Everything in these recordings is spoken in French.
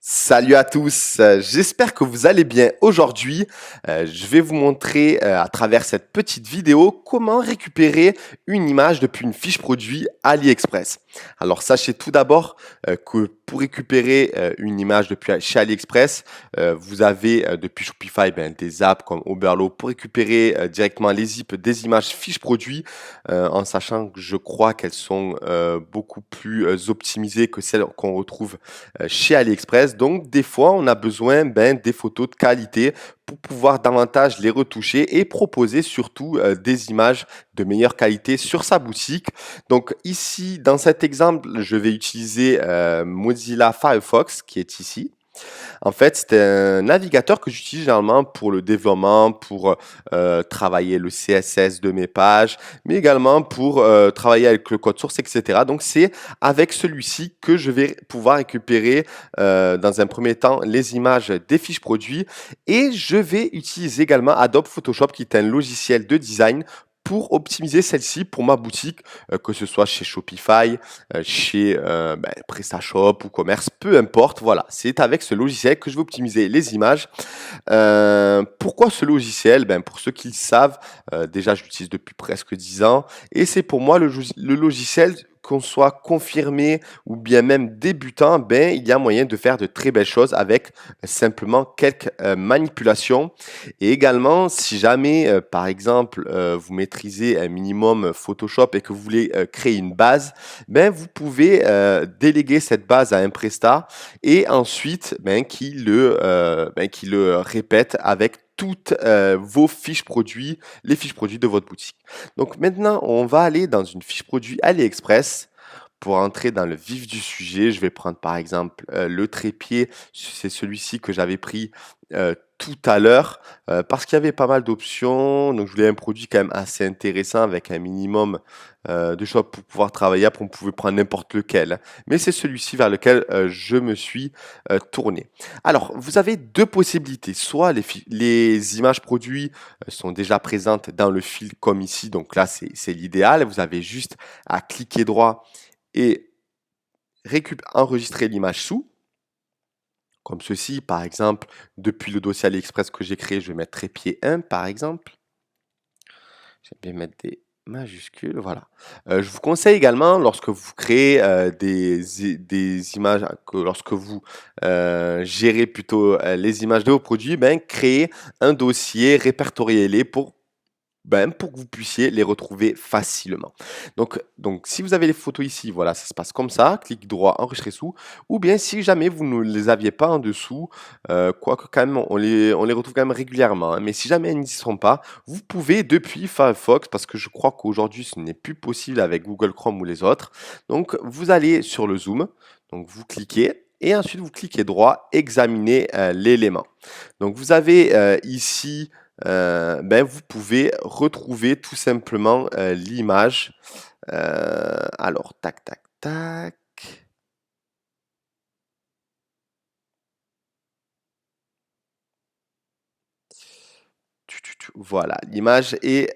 Salut à tous, j'espère que vous allez bien aujourd'hui. Je vais vous montrer à travers cette petite vidéo comment récupérer une image depuis une fiche produit AliExpress. Alors sachez tout d'abord que pour récupérer une image depuis chez AliExpress, vous avez depuis Shopify des apps comme Oberlo pour récupérer directement les zips des images fiches produits en sachant que je crois qu'elles sont beaucoup plus optimisées que celles qu'on retrouve chez AliExpress. Donc, des fois, on a besoin des photos de qualité pour pouvoir davantage les retoucher et proposer surtout des images de meilleure qualité sur sa boutique. Donc ici, dans cet exemple, je vais utiliser Mozilla Firefox qui est ici. En fait, c'est un navigateur que j'utilise généralement pour le développement, pour travailler le CSS de mes pages, mais également pour travailler avec le code source, etc. Donc, c'est avec celui-ci que je vais pouvoir récupérer dans un premier temps les images des fiches produits et je vais utiliser également Adobe Photoshop qui est un logiciel de design pour optimiser celle-ci pour ma boutique, que ce soit chez Shopify, chez PrestaShop ou Commerce, peu importe. Voilà, c'est avec ce logiciel que je vais optimiser les images. Pourquoi ce logiciel? Pour ceux qui le savent, déjà je l'utilise depuis presque 10 ans et c'est pour moi le logiciel qu'on soit confirmé ou bien même débutant, il y a moyen de faire de très belles choses avec simplement quelques manipulations. Et également, si jamais, par exemple, vous maîtrisez un minimum Photoshop et que vous voulez créer une base, vous pouvez déléguer cette base à un prestat et ensuite qui le répète avec toutes vos fiches produits, les fiches produits de votre boutique. Donc maintenant, on va aller dans une fiche produit AliExpress. Pour entrer dans le vif du sujet, je vais prendre par exemple le trépied, c'est celui-ci que j'avais pris tout à l'heure parce qu'il y avait pas mal d'options. Donc je voulais un produit quand même assez intéressant avec un minimum de choix pour pouvoir travailler. Après, on pouvait prendre n'importe lequel, mais c'est celui-ci vers lequel je me suis tourné. Alors, vous avez deux possibilités. Soit les images produits sont déjà présentes dans le fil comme ici, donc là c'est l'idéal. Vous avez juste à cliquer droit et enregistrer l'image sous, comme ceci, par exemple, depuis le dossier AliExpress que j'ai créé, je vais mettre trépied 1, par exemple. J'aime bien mettre des majuscules, voilà. Je vous conseille également, lorsque vous créez des images, lorsque vous gérez plutôt les images de vos produits, créez un dossier, répertoriez-les pour que vous puissiez les retrouver facilement. Donc, si vous avez les photos ici, voilà, ça se passe comme ça, clic droit, enregistrer sous, ou bien si jamais vous ne les aviez pas en dessous, quoique quand même, on les retrouve quand même régulièrement, hein, mais si jamais elles n'y sont pas, vous pouvez depuis Firefox, parce que je crois qu'aujourd'hui ce n'est plus possible avec Google Chrome ou les autres, donc vous allez sur le zoom, donc vous cliquez, et ensuite vous cliquez droit, examiner l'élément. Donc vous avez ici vous pouvez retrouver tout simplement l'image. Alors, tac, tac, tac. Voilà, l'image est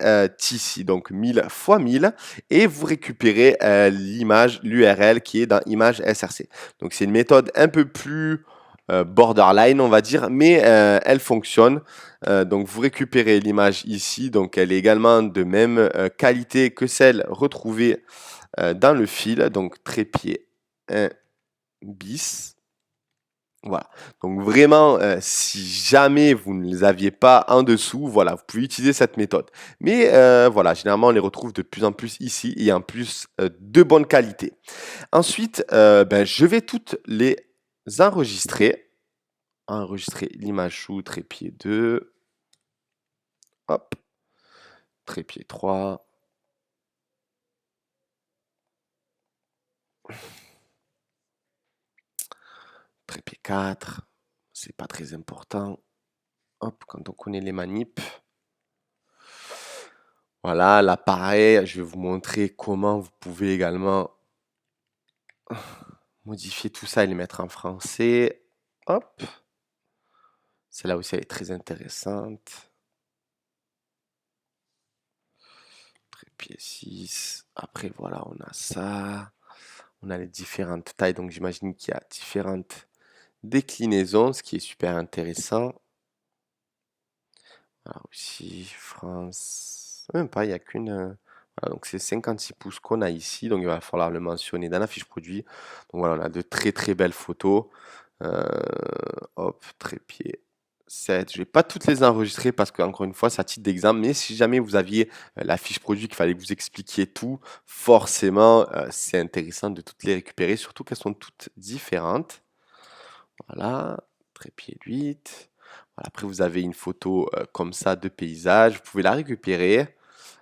ici, donc 1000 fois 1000, et vous récupérez l'image, l'URL qui est dans image SRC. Donc c'est une méthode un peu plus borderline, on va dire, mais elle fonctionne. Donc vous récupérez l'image ici, donc elle est également de même qualité que celle retrouvée dans le fil, donc trépied 1 bis. Voilà. Donc vraiment, si jamais vous ne les aviez pas en dessous, voilà, vous pouvez utiliser cette méthode. Mais voilà, généralement, on les retrouve de plus en plus ici et en plus de bonne qualité. Ensuite, je vais toutes les enregistrer. Enregistrer l'image sous trépied 2. Hop, trépied 3. Trépied 4. C'est pas très important. Hop, quand on connaît les manips. Voilà, là pareil, je vais vous montrer comment vous pouvez également modifier tout ça et les mettre en français. Hop, celle-là aussi elle est très intéressante. Trépied 6. Après voilà, on a ça. On a les différentes tailles, donc j'imagine qu'il y a différentes déclinaison, ce qui est super intéressant. Alors aussi, France, même pas, il n'y a qu'une. Voilà, donc c'est 56 pouces qu'on a ici, donc il va falloir le mentionner dans la fiche produit. Donc voilà, on a de très très belles photos. Euh, hop, trépied 7. Je vais pas toutes les enregistrer parce que, encore une fois, c'est à titre d'exemple. Mais si jamais vous aviez la fiche produit qu'il fallait que vous expliquiez tout, forcément, c'est intéressant de toutes les récupérer, surtout qu'elles sont toutes différentes. Voilà, trépied 8. Voilà, après, vous avez une photo comme ça de paysage. Vous pouvez la récupérer.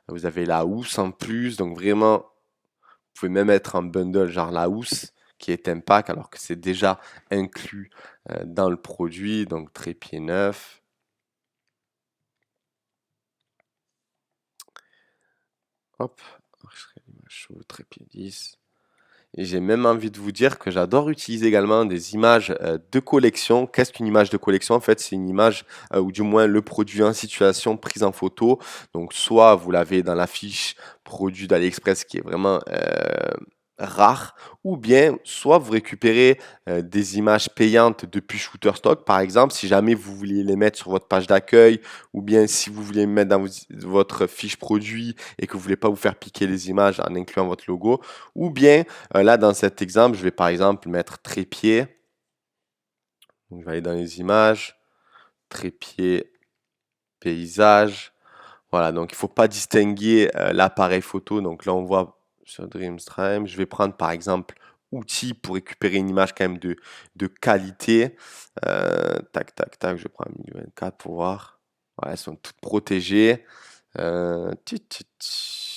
Vous avez la housse en plus. Donc vraiment, vous pouvez même mettre un bundle, genre la housse qui est un pack, alors que c'est déjà inclus dans le produit. Donc trépied 9. Hop, enregistrer l'image chaude, trépied 10. Et j'ai même envie de vous dire que j'adore utiliser également des images de collection. Qu'est-ce qu'une image de collection? En fait, c'est une image ou du moins le produit en situation prise en photo. Donc, soit vous l'avez dans la fiche produit d'AliExpress qui est vraiment rare, ou bien soit vous récupérez des images payantes depuis Shutterstock, par exemple, si jamais vous vouliez les mettre sur votre page d'accueil, ou bien si vous voulez mettre dans votre fiche produit et que vous voulez pas vous faire piquer les images en incluant votre logo, ou bien là dans cet exemple, je vais par exemple mettre trépied. Donc, je vais aller dans les images, trépied, paysage. Voilà, donc il ne faut pas distinguer l'appareil photo. Donc là, on voit sur Dreamstream. Je vais prendre par exemple outils pour récupérer une image quand même de qualité. Tac, tac, tac, je prends 1024 pour voir. Voilà, elles sont toutes protégées. Tit, tit, tit.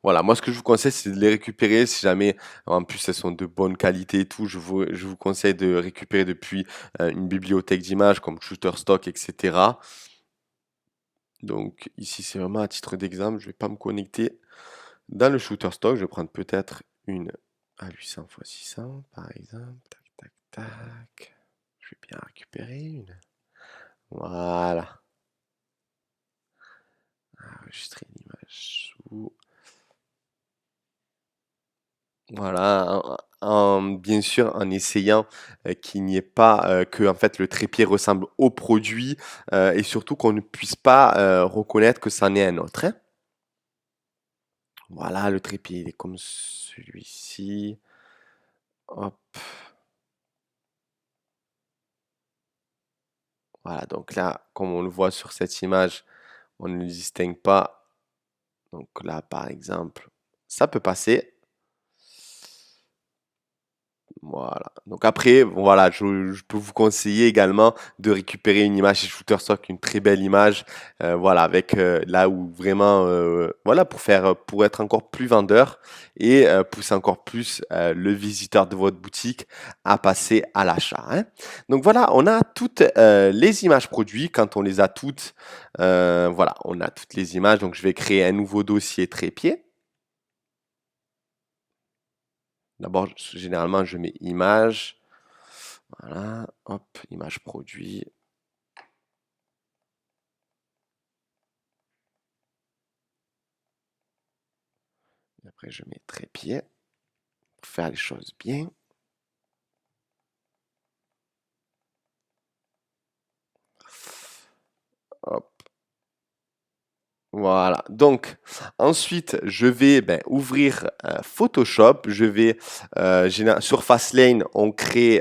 Voilà, moi ce que je vous conseille, c'est de les récupérer. Si jamais, en plus, elles sont de bonne qualité et tout, je vous conseille de récupérer depuis une bibliothèque d'images comme Shutterstock, etc. Donc ici, c'est vraiment à titre d'exemple. Je ne vais pas me connecter dans le Shutterstock. Je vais prendre peut-être une à 800 x 600, par exemple. Tac, tac, tac. Je vais bien récupérer une. Voilà. Enregistrer l'image sous. Voilà, bien sûr, en essayant qu'il n'y ait pas que en fait le trépied ressemble au produit et surtout qu'on ne puisse pas reconnaître que c'en est un autre, hein. Voilà, le trépied il est comme celui-ci. Hop, voilà, donc là, comme on le voit sur cette image, on ne le distingue pas. Donc là, par exemple, ça peut passer. Voilà. Donc après, bon, voilà, je peux vous conseiller également de récupérer une image chez Shutterstock, une très belle image, voilà, avec là où vraiment, voilà, pour être encore plus vendeur et pousser encore plus le visiteur de votre boutique à passer à l'achat, hein. Donc voilà, on a toutes les images produits. Quand on les a toutes, voilà, on a toutes les images. Donc je vais créer un nouveau dossier trépied. D'abord, généralement, je mets image. Voilà, hop, image produit. Et après, je mets trépied pour faire les choses bien. Hop. Voilà. Donc, ensuite, je vais ouvrir Photoshop. Je vais sur Fastlane, on crée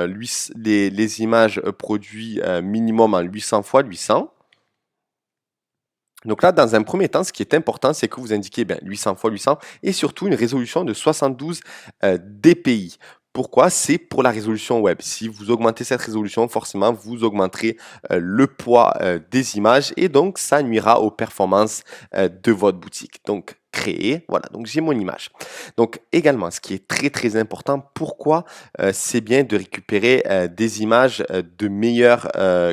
les images produits minimum en 800 x 800. Donc là, dans un premier temps, ce qui est important, c'est que vous indiquez 800 x 800 et surtout une résolution de 72 dpi. Pourquoi? C'est pour la résolution web. Si vous augmentez cette résolution, forcément, vous augmenterez le poids des images et donc ça nuira aux performances de votre boutique. Donc, créer, voilà, donc j'ai mon image. Donc également, ce qui est très très important, pourquoi c'est bien de récupérer des images de meilleure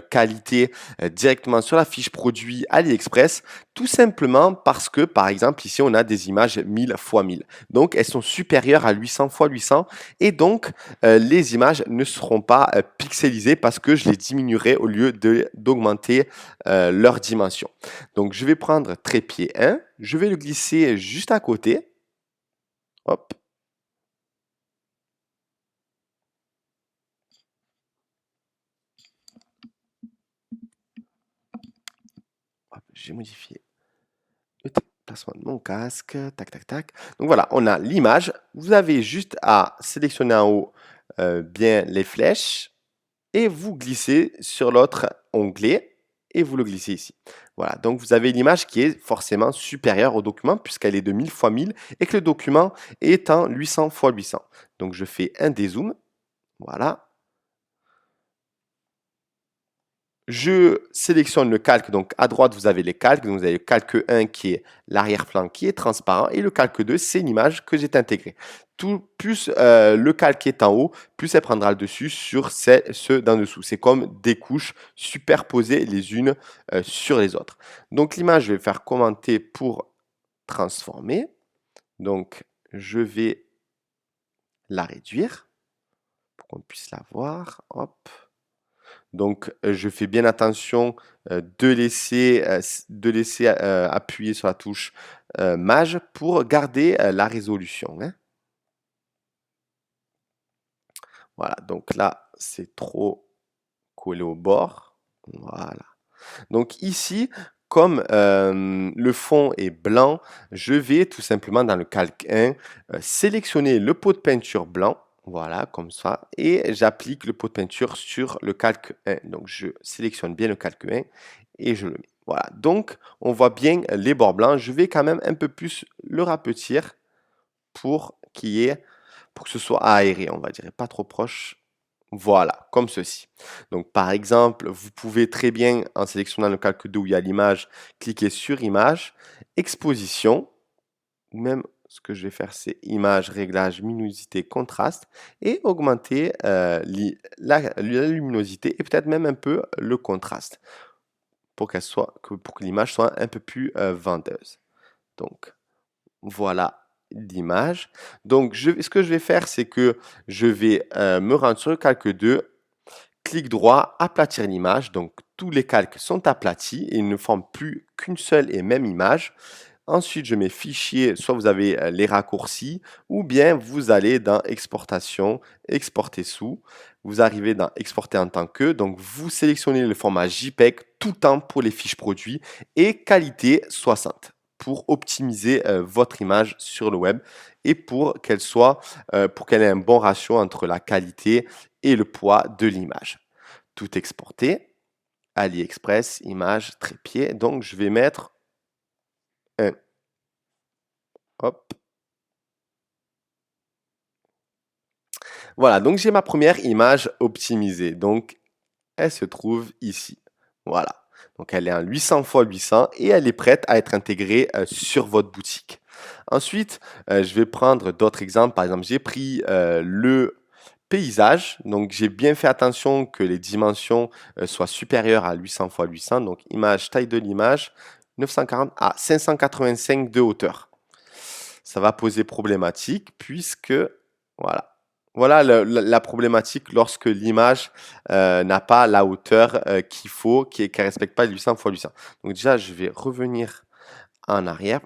qualité directement sur la fiche produit AliExpress, tout simplement parce que, par exemple, ici, on a des images 1000 x 1000. Donc, elles sont supérieures à 800 x 800 et donc, les images ne seront pas pixelisées parce que je les diminuerai au lieu d'augmenter leur dimension. Donc, je vais prendre trépied 1, je vais le glisser juste à côté. Hop. j'ai modifié le placement de mon casque. Tac, tac, tac. Donc voilà, on a l'image. Vous avez juste à sélectionner en haut bien les flèches et vous glissez sur l'autre onglet et vous le glissez ici. Voilà, donc vous avez l'image qui est forcément supérieure au document puisqu'elle est de 1000 x 1000 et que le document est en 800 x 800. Donc je fais un dézoom. Voilà. Je sélectionne le calque, donc à droite vous avez les calques, donc vous avez le calque 1 qui est l'arrière-plan qui est transparent et le calque 2 c'est l'image que j'ai intégrée. Tout, plus le calque est en haut, plus elle prendra le dessus sur ceux d'en dessous. C'est comme des couches superposées les unes sur les autres. Donc l'image je vais faire commenter pour transformer. Donc je vais la réduire pour qu'on puisse la voir. Hop. Donc, je fais bien attention de laisser appuyer sur la touche Maj pour garder la résolution, hein. Voilà, donc là, c'est trop collé au bord. Voilà. Donc ici, comme le fond est blanc, je vais tout simplement dans le calque 1 sélectionner le pot de peinture blanc. Voilà, comme ça. Et j'applique le pot de peinture sur le calque 1. Donc, je sélectionne bien le calque 1 et je le mets. Voilà. Donc, on voit bien les bords blancs. Je vais quand même un peu plus le rapetir pour pour que ce soit aéré, on va dire, et pas trop proche. Voilà, comme ceci. Donc, par exemple, vous pouvez très bien, en sélectionnant le calque 2 où il y a l'image, cliquer sur Image, Exposition, ou même ce que je vais faire, c'est Image, Réglage, Luminosité, Contraste, et augmenter la luminosité et peut-être même un peu le contraste pour pour que l'image soit un peu plus vendeuse. Donc, voilà l'image. Donc, ce que je vais faire, c'est que je vais me rendre sur le calque 2, clic droit, aplatir l'image. Donc, tous les calques sont aplatis et ils ne forment plus qu'une seule et même image. Ensuite, je mets Fichier, soit vous avez les raccourcis, ou bien vous allez dans Exportation, Exporter sous. Vous arrivez dans Exporter en tant que. Donc, vous sélectionnez le format JPEG tout le temps pour les fiches produits et qualité 60 pour optimiser votre image sur le web et pour qu'elle ait un bon ratio entre la qualité et le poids de l'image. Tout exporté. AliExpress, image, trépied. Donc, je vais mettre un. Hop. Voilà, donc j'ai ma première image optimisée. Donc, elle se trouve ici. Voilà. Donc, elle est en 800 x 800 et elle est prête à être intégrée sur votre boutique. Ensuite, je vais prendre d'autres exemples. Par exemple, j'ai pris le paysage. Donc, j'ai bien fait attention que les dimensions soient supérieures à 800 x 800. Donc, image, taille de l'image, 940 à 585 de hauteur. Ça va poser problématique puisque, voilà. Voilà la problématique lorsque l'image n'a pas la hauteur qu'il faut, qui ne respecte pas 800 x 800. Donc déjà, je vais revenir en arrière.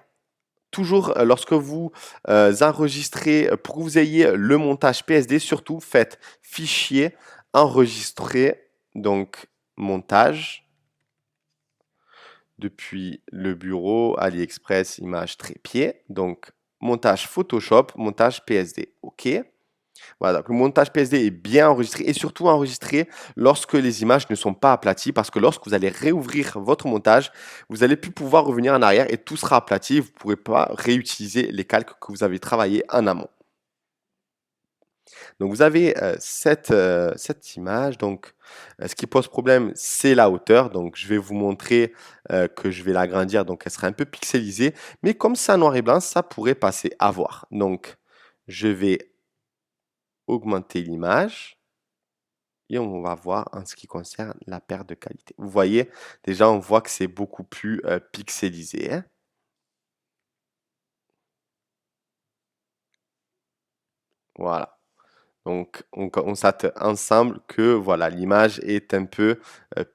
Toujours lorsque vous enregistrez, pour que vous ayez le montage PSD, surtout faites fichier, enregistrer, donc montage, depuis le bureau, AliExpress, image trépied, donc montage Photoshop, montage PSD. OK. Voilà, donc le montage PSD est bien enregistré et surtout enregistré lorsque les images ne sont pas aplaties parce que lorsque vous allez réouvrir votre montage, vous n'allez plus pouvoir revenir en arrière et tout sera aplati. Vous ne pourrez pas réutiliser les calques que vous avez travaillés en amont. Donc vous avez cette image. Donc ce qui pose problème, c'est la hauteur. Donc je vais vous montrer que je vais l'agrandir. Donc elle sera un peu pixelisée. Mais comme c'est en noir et blanc, ça pourrait passer à voir. Donc je vais augmenter l'image. Et on va voir en ce qui concerne la perte de qualité. Vous voyez, déjà on voit que c'est beaucoup plus pixelisé, hein. Voilà. Donc, on constate ensemble que voilà, l'image est un peu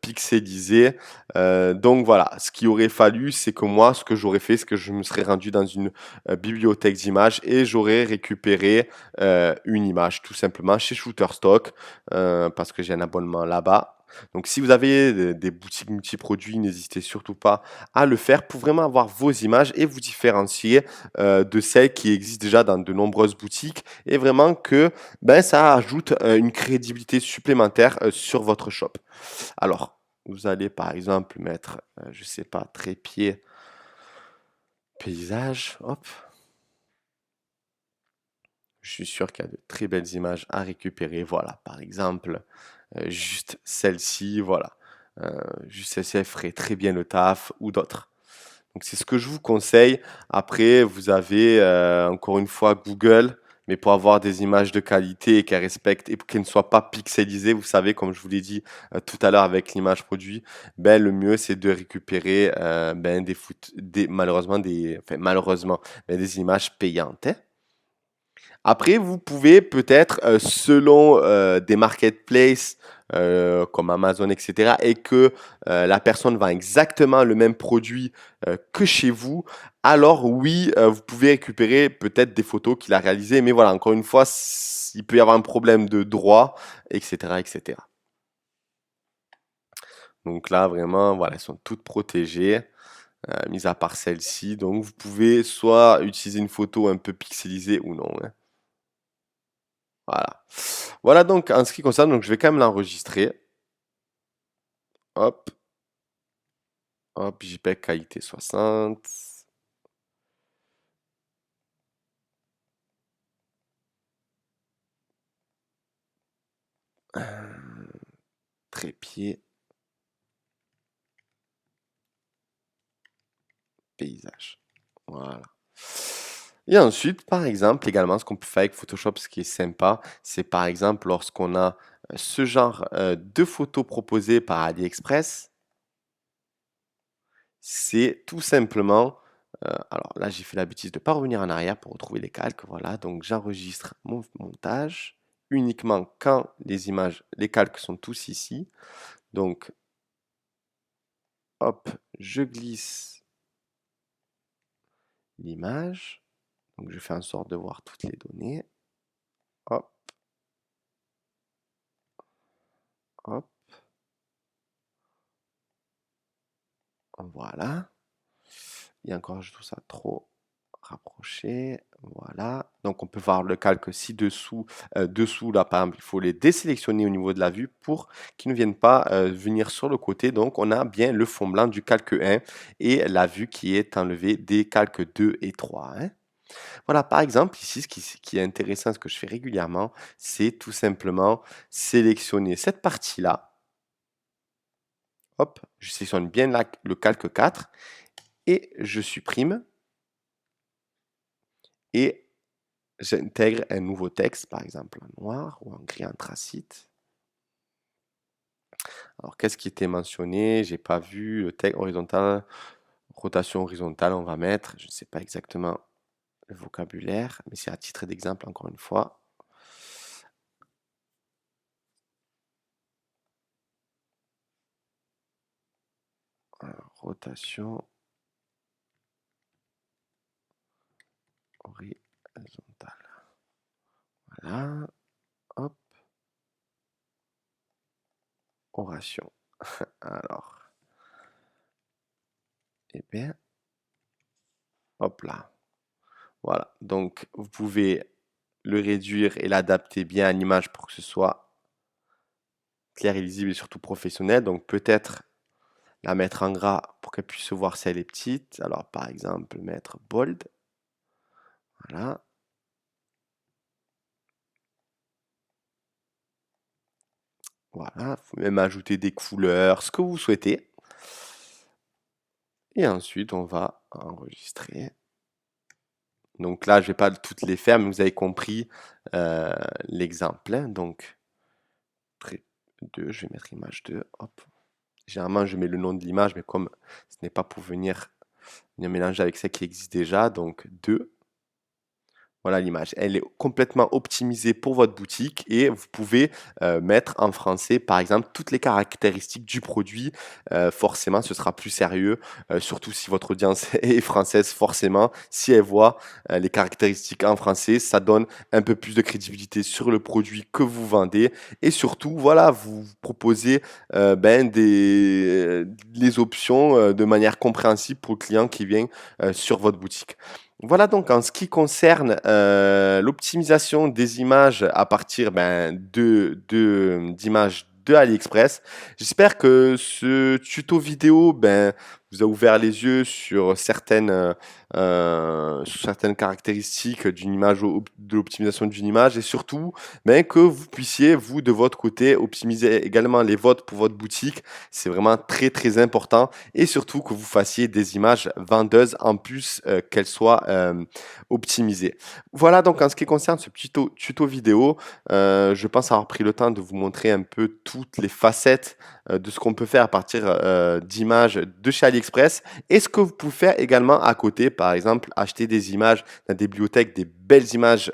pixelisée. Donc voilà, ce qu'il aurait fallu, c'est que moi, ce que j'aurais fait, c'est que je me serais rendu dans une bibliothèque d'images et j'aurais récupéré une image tout simplement chez Shutterstock parce que j'ai un abonnement là-bas. Donc si vous avez des boutiques multiproduits, n'hésitez surtout pas à le faire pour vraiment avoir vos images et vous différencier de celles qui existent déjà dans de nombreuses boutiques et vraiment que ben, ça ajoute une crédibilité supplémentaire sur votre shop. Alors, vous allez par exemple mettre, je sais pas, trépied, paysage, hop. Je suis sûr qu'il y a de très belles images à récupérer. Voilà, par exemple, juste celle-ci, voilà. Juste celle-ci, elle ferait très bien le taf ou d'autres. Donc c'est ce que je vous conseille. Après, vous avez encore une fois Google, mais pour avoir des images de qualité et qu'elles respectent et qu'elles ne soient pas pixelisées, vous savez, comme je vous l'ai dit tout à l'heure avec l'image produit, ben, le mieux c'est de récupérer ben, malheureusement, ben, des images payantes, hein. Après, vous pouvez peut-être, selon des marketplaces comme Amazon, etc., et que la personne vend exactement le même produit que chez vous, alors oui, vous pouvez récupérer peut-être des photos qu'il a réalisées. Mais voilà, encore une fois, il peut y avoir un problème de droit, etc., etc. Donc là, vraiment, voilà, elles sont toutes protégées, mis à part celle-ci. Donc vous pouvez soit utiliser une photo un peu pixelisée ou non, hein. Voilà. Voilà donc en ce qui concerne, donc je vais quand même l'enregistrer. Hop, hop, JPEG qualité 60. Trépied, paysage. Voilà. Et ensuite, par exemple, également, ce qu'on peut faire avec Photoshop, ce qui est sympa, c'est par exemple lorsqu'on a ce genre de photos proposées par AliExpress, c'est tout simplement, alors là j'ai fait la bêtise de ne pas revenir en arrière pour retrouver les calques, voilà, donc j'enregistre mon montage uniquement quand les images, les calques sont tous ici, donc hop, je glisse l'image, donc je fais en sorte de voir toutes les données, hop, hop, voilà, et encore je trouve ça trop rapproché, voilà. Donc on peut voir le calque ci-dessous, dessous là par exemple, il faut les désélectionner au niveau de la vue pour qu'ils ne viennent pas venir sur le côté. Donc on a bien le fond blanc du calque 1 et la vue qui est enlevée des calques 2 et 3, hein. Voilà, par exemple, ici, ce qui est intéressant, ce que je fais régulièrement, c'est tout simplement sélectionner cette partie-là. Hop, je sélectionne bien le calque 4 et je supprime et j'intègre un nouveau texte, par exemple en noir ou en gris anthracite. Alors, qu'est-ce qui était mentionné? J'ai pas vu le texte horizontal, rotation horizontale, on va mettre, je ne sais pas exactement le vocabulaire, mais c'est à titre d'exemple encore une fois. Alors, rotation horizontale. Voilà, hop, oration. Alors, eh bien, hop là. Voilà, donc vous pouvez le réduire et l'adapter bien à l'image pour que ce soit clair et lisible et surtout professionnel. Donc peut-être la mettre en gras pour qu'elle puisse se voir si elle est petite. Alors par exemple, mettre bold. Voilà. Voilà, vous pouvez même ajouter des couleurs, ce que vous souhaitez. Et ensuite, on va enregistrer. Donc là, je ne vais pas toutes les faire, mais vous avez compris l'exemple, hein. Donc, 2, je vais mettre image 2. Hop. Généralement, je mets le nom de l'image, mais comme ce n'est pas pour venir mélanger avec celle qui existe déjà, donc 2. Voilà l'image. Elle est complètement optimisée pour votre boutique et vous pouvez mettre en français, par exemple, toutes les caractéristiques du produit. Forcément, ce sera plus sérieux, surtout si votre audience est française, forcément. Si elle voit les caractéristiques en français, ça donne un peu plus de crédibilité sur le produit que vous vendez. Et surtout, voilà, vous proposez les options de manière compréhensible pour le client qui vient sur votre boutique. Voilà donc en ce qui concerne l'optimisation des images à partir d'images de AliExpress. J'espère que ce tuto vidéo vous a ouvert les yeux sur certaines caractéristiques d'une image, de l'optimisation d'une image et surtout que vous puissiez, vous, de votre côté, optimiser également les votes pour votre boutique. C'est vraiment très, très important et surtout que vous fassiez des images vendeuses en plus qu'elles soient optimisées. Voilà donc en ce qui concerne ce petit tuto vidéo, je pense avoir pris le temps de vous montrer un peu toutes les facettes de ce qu'on peut faire à partir d'images de chez AliExpress et ce que vous pouvez faire également à côté, par exemple acheter des images dans des bibliothèques, des belles images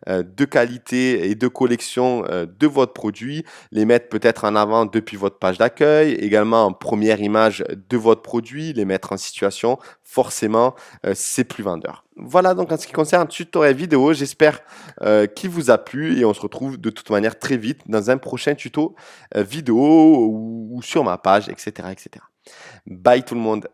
de qualité et de collection de votre produit, les mettre peut-être en avant depuis votre page d'accueil, également en première image de votre produit, les mettre en situation, forcément c'est plus vendeur. Voilà donc en ce qui concerne le tutoriel vidéo, j'espère qu'il vous a plu et on se retrouve de toute manière très vite dans un prochain tuto vidéo ou sur ma page, etc., etc. Bye tout le monde.